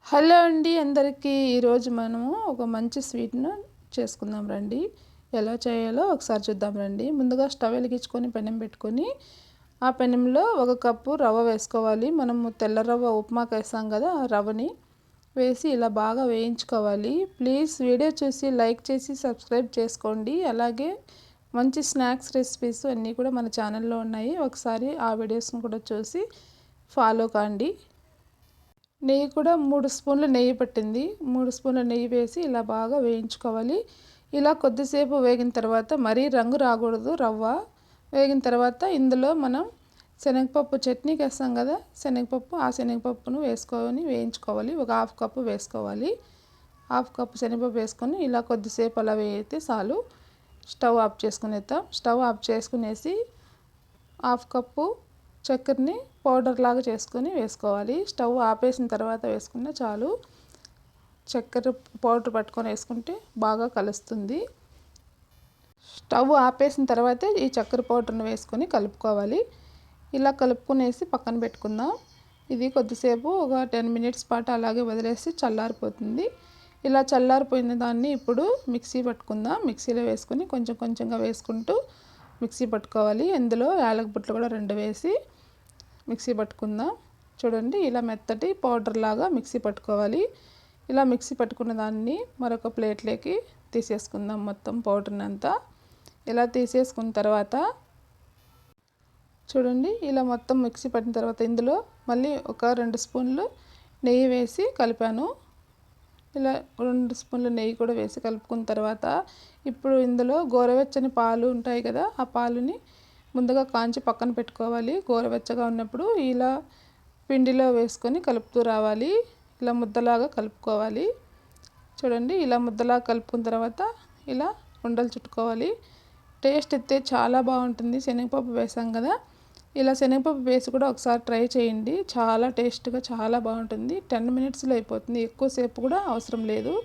Hello అండి అందరికీ ఈరోజు మనము ఒక మంచి స్వీట్ను చేసుకుందాం రండి. ఎలా చేయాలో ఒకసారి చూద్దాం రండి. ముందుగా స్టవ్ వెలిగించుకొని పెనం పెట్టుకొని ఆ పెనంలో 1 కప్పు రవ్వ వేసుకోవాలి. మనము తెల్ల రవ్వ ఉప్మాకి వేస్తాం కదా, ఆ రవ్వని వేసి ఇలా బాగా వేయించుకోవాలి. ప్లీజ్ వీడియో చూసి లైక్ చేసి సబ్స్క్రైబ్ చేసుకోండి. అలాగే మంచి స్నాక్స్ రెసిపీస్ అన్నీ కూడా మన ఛానల్లో ఉన్నాయి. ఒకసారి ఆ వీడియోస్ని కూడా చూసి ఫాలో కాండి. నెయ్యి కూడా 3 స్పూన్లు నెయ్యి పట్టింది. 3 స్పూన్ల నెయ్యి వేసి ఇలా బాగా వేయించుకోవాలి. ఇలా కొద్దిసేపు వేగిన తర్వాత మరీ రంగు రాకూడదు. రవ్వ వేగిన తర్వాత ఇందులో మనం శనగపప్పు చట్నీకి వేస్తాం కదా, శనగపప్పు, ఆ శనగపప్పును వేసుకొని వేయించుకోవాలి. ఒక 1/2 కప్పు వేసుకోవాలి. 1/2 కప్పు శనగపప్పు వేసుకొని ఇలా కొద్దిసేపు అలా వేయితే చాలు. స్టవ్ ఆఫ్ చేసుకునేద్దాం. స్టవ్ ఆఫ్ చేసుకునేసి 1/2 కప్పు చక్కెరని పౌడర్ లాగా చేసుకొని వేసుకోవాలి. స్టవ్ ఆపేసిన తర్వాత వేసుకుంటే చాలు. చక్కెర పౌడర్ పట్టుకొని వేసుకుంటే బాగా కలుస్తుంది. స్టవ్ ఆపేసిన తర్వాతే ఈ చక్కెర పౌడర్ని వేసుకొని కలుపుకోవాలి. ఇలా కలుపుకునేసి పక్కన పెట్టుకుందాం. ఇది కొద్దిసేపు ఒక 10 మినిట్స్ పాటు అలాగే వదిలేసి చల్లారిపోతుంది. ఇలా చల్లారిపోయిన దాన్ని ఇప్పుడు మిక్సీ పట్టుకుందాం. మిక్సీలో వేసుకొని కొంచెం కొంచెంగా వేసుకుంటూ మిక్సీ పట్టుకోవాలి. ఇందులో యాలకులు కూడా 2 వేసి మిక్సీ పట్టుకుందాం. చూడండి, ఇలా మెత్తటి పౌడర్ లాగా మిక్సీ పట్టుకోవాలి. ఇలా మిక్సీ పట్టుకున్న దాన్ని మరొక ప్లేట్లోకి తీసేసుకుందాం. మొత్తం పౌడర్ని అంతా ఇలా తీసేసుకున్న తర్వాత చూడండి, ఇలా మొత్తం మిక్సీ పట్టిన తర్వాత ఇందులో మళ్ళీ ఒక 2 స్పూన్లు నెయ్యి వేసి కలిపాను. ఇలా 2 స్పూన్లు నెయ్యి కూడా వేసి కలుపుకున్న తర్వాత ఇప్పుడు ఇందులో గోరువెచ్చని పాలు ఉంటాయి కదా, ఆ పాలుని ముందుగా కాంచి పక్కన పెట్టుకోవాలి. గోరువెచ్చగా ఉన్నప్పుడు ఇలా పిండిలో వేసుకొని కలుపుతూ రావాలి. ఇలా ముద్దలాగా కలుపుకోవాలి. చూడండి, ఇలా ముద్దలాగా కలుపుకున్న తర్వాత ఇలా ఉండలు చుట్టుకోవాలి. టేస్ట్ అయితే చాలా బాగుంటుంది. శనగపప్పు వేసాం కదా, ఇలా శనగపప్పు వేసి కూడా ఒకసారి ట్రై చేయండి. చాలా టేస్ట్గా చాలా బాగుంటుంది. 10 మినిట్స్లో అయిపోతుంది. ఎక్కువసేపు కూడా అవసరం లేదు.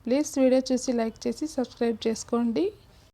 ప్లీజ్ వీడియో చూసి లైక్ చేసి సబ్స్క్రైబ్ చేసుకోండి.